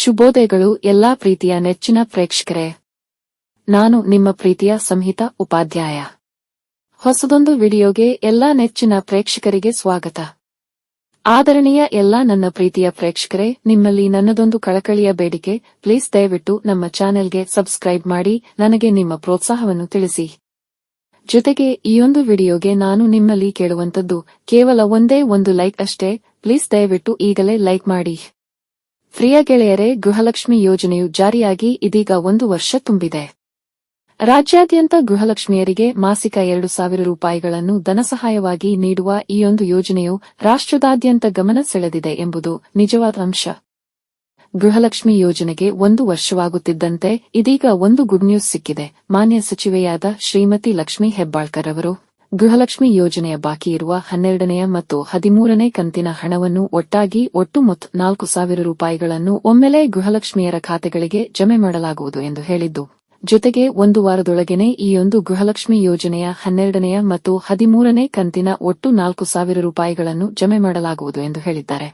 ಶುಭೋದಯಗಳು ಎಲ್ಲಾ ಪ್ರೀತಿಯ ನೆಚ್ಚಿನ ಪ್ರೇಕ್ಷಕರೇ. ನಾನು ನಿಮ್ಮ ಪ್ರೀತಿಯ ಸಂಹಿತಾ ಉಪಾಧ್ಯಾಯ. ಹೊಸದೊಂದು ವಿಡಿಯೋಗೆ ಎಲ್ಲಾ ನೆಚ್ಚಿನ ಪ್ರೇಕ್ಷಕರಿಗೆ ಸ್ವಾಗತ. ಆದರಣೀಯ ಎಲ್ಲಾ ನನ್ನ ಪ್ರೀತಿಯ ಪ್ರೇಕ್ಷಕರೇ, ನಿಮ್ಮಲ್ಲಿ ನನ್ನದೊಂದು ಕಳಕಳಿಯ ಬೇಡಿಕೆ, ಪ್ಲೀಸ್ ದಯವಿಟ್ಟು ನಮ್ಮ ಚಾನೆಲ್ಗೆ ಸಬ್ಸ್ಕ್ರೈಬ್ ಮಾಡಿ ನನಗೆ ನಿಮ್ಮ ಪ್ರೋತ್ಸಾಹವನ್ನು ತಿಳಿಸಿ. ಜೊತೆಗೆ ಈಯೊಂದು ವಿಡಿಯೋಗೆ ನಾನು ನಿಮ್ಮಲ್ಲಿ ಕೇಳುವಂತದ್ದು ಕೇವಲ ಒಂದೇ ಒಂದು ಲೈಕ್ ಅಷ್ಟೇ. ಪ್ಲೀಸ್ ದಯವಿಟ್ಟು ಈಗಲೇ ಲೈಕ್ ಮಾಡಿ. ಪ್ರಿಯ ಗೆಳೆಯರೇ, ಗೃಹಲಕ್ಷ್ಮಿ ಯೋಜನೆಯು ಜಾರಿಯಾಗಿ ಇದೀಗ 1 ವರ್ಷ ತುಂಬಿದೆ. ರಾಜ್ಯಾದ್ಯಂತ ಗೃಹಲಕ್ಷ್ಮಿಯರಿಗೆ ಮಾಸಿಕ 2,000 ರೂಪಾಯಿಗಳನ್ನು ಧನಸಹಾಯವಾಗಿ ನೀಡುವ ಈಯೊಂದು ಯೋಜನೆಯು ರಾಷ್ಟ್ರದಾದ್ಯಂತ ಗಮನ ಸೆಳೆದಿದೆ ಎಂಬುದು ನಿಜವಾದ ಅಂಶ. ಗೃಹಲಕ್ಷ್ಮಿ ಯೋಜನೆಗೆ 1 ವರ್ಷವಾಗುತ್ತಿದ್ದಂತೆ ಇದೀಗ ಒಂದು ಗುಡ್ ನ್ಯೂಸ್ ಸಿಕ್ಕಿದೆ. ಮಾನ್ಯ ಸಚಿವೆಯಾದ ಶ್ರೀಮತಿ ಲಕ್ಷ್ಮೀ ಹೆಬ್ಬಾಳ್ಕರ್ ಅವರು ಗೃಹಲಕ್ಷ್ಮಿ ಯೋಜನೆಯ ಬಾಕಿ ಇರುವ 12ನೇ ಮತ್ತು 13ನೇ ಕಂತಿನ ಹಣವನ್ನು ಒಟ್ಟಾಗಿ ಒಟ್ಟು ಮೊತ್ತ 4,000 ರೂಪಾಯಿಗಳನ್ನು ಒಮ್ಮೆಲೇ ಗೃಹಲಕ್ಷ್ಮಿಯರ ಖಾತೆಗಳಿಗೆ ಜಮೆ ಮಾಡಲಾಗುವುದು ಎಂದು ಹೇಳಿದ್ದು, ಜೊತೆಗೆ 1 ವಾರದೊಳಗೆನೇ ಈಯೊಂದು ಗೃಹಲಕ್ಷ್ಮಿ ಯೋಜನೆಯ 12ನೇ ಮತ್ತು 13ನೇ ಕಂತಿನ ಒಟ್ಟು 4,000 ರೂಪಾಯಿಗಳನ್ನು ಜಮೆ ಮಾಡಲಾಗುವುದು ಎಂದು ಹೇಳಿದ್ದಾರೆ.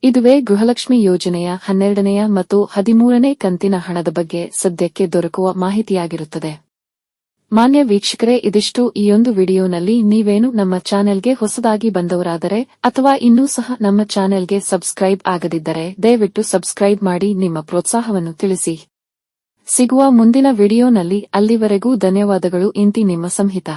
ಇದುವೇ ಗೃಹಲಕ್ಷ್ಮಿ ಯೋಜನೆಯ 12ನೇ ಮತ್ತು 13ನೇ ಕಂತಿನ ಹಣದ ಬಗ್ಗೆ ಸದ್ಯಕ್ಕೆ ದೊರಕುವ ಮಾಹಿತಿಯಾಗಿರುತ್ತದೆ. ಮಾನ್ಯ ವೀಕ್ಷಕರೇ, ಇದಿಷ್ಟು ಈಯೊಂದು ವಿಡಿಯೋನಲ್ಲಿ. ನೀವೇನು ನಮ್ಮ ಚಾನೆಲ್ಗೆ ಹೊಸದಾಗಿ ಬಂದವರಾದರೆ ಅಥವಾ ಇನ್ನೂ ಸಹ ನಮ್ಮ ಚಾನೆಲ್ಗೆ ಸಬ್ಸ್ಕ್ರೈಬ್ ಆಗದಿದ್ದರೆ ದಯವಿಟ್ಟು ಸಬ್ಸ್ಕ್ರೈಬ್ ಮಾಡಿ ನಿಮ್ಮ ಪ್ರೋತ್ಸಾಹವನ್ನು ತಿಳಿಸಿ. ಸಿಗುವ ಮುಂದಿನ ವಿಡಿಯೋನಲ್ಲಿ. ಅಲ್ಲಿವರೆಗೂ ಧನ್ಯವಾದಗಳು. ಇಂತಿ ನಿಮ್ಮ ಸಂಹಿತಾ.